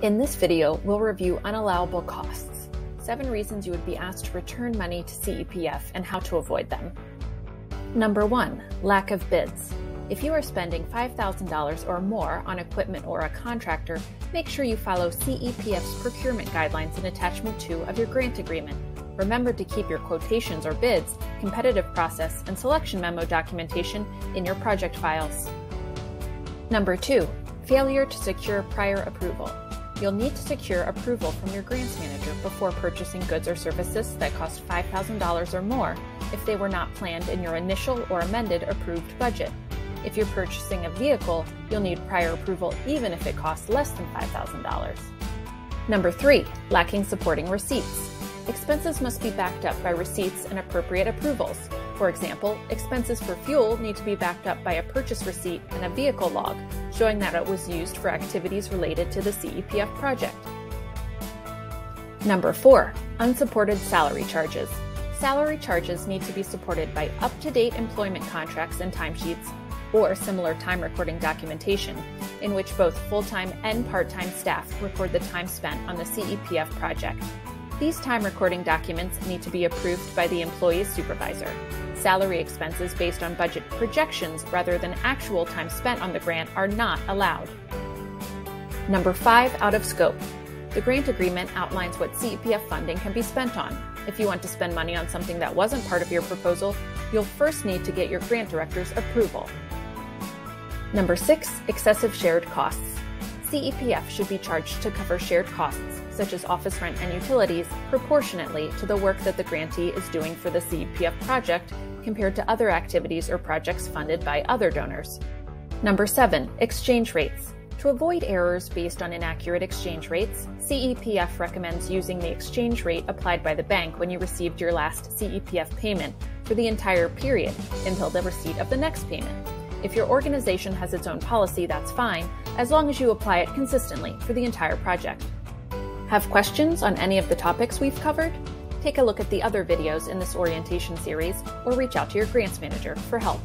In this video, we'll review unallowable costs, 7 reasons you would be asked to return money to CEPF and how to avoid them. Number 1, lack of bids. If you are spending $5,000 or more on equipment or a contractor, make sure you follow CEPF's procurement guidelines in Attachment 2 of your grant agreement. Remember to keep your quotations or bids, competitive process, and selection memo documentation in your project files. Number 2, failure to secure prior approval. You'll need to secure approval from your grants manager before purchasing goods or services that cost $5,000 or more if they were not planned in your initial or amended approved budget. If you're purchasing a vehicle, you'll need prior approval even if it costs less than $5,000. Number 3, lacking supporting receipts. Expenses must be backed up by receipts and appropriate approvals. For example, expenses for fuel need to be backed up by a purchase receipt and a vehicle log, showing that it was used for activities related to the CEPF project. Number 4, unsupported salary charges. Salary charges need to be supported by up-to-date employment contracts and timesheets, or similar time recording documentation, in which both full-time and part-time staff record the time spent on the CEPF project. These time recording documents need to be approved by the employee's supervisor. Salary expenses based on budget projections rather than actual time spent on the grant are not allowed. Number 5, out of scope. The grant agreement outlines what CEPF funding can be spent on. If you want to spend money on something that wasn't part of your proposal, you'll first need to get your grant director's approval. Number 6, excessive shared costs. CEPF should be charged to cover shared costs, such as office rent and utilities, proportionately to the work that the grantee is doing for the CEPF project compared to other activities or projects funded by other donors. Number 7, exchange rates. To avoid errors based on inaccurate exchange rates, CEPF recommends using the exchange rate applied by the bank when you received your last CEPF payment for the entire period until the receipt of the next payment. If your organization has its own policy, that's fine, as long as you apply it consistently for the entire project. Have questions on any of the topics we've covered? Take a look at the other videos in this orientation series or reach out to your grants manager for help.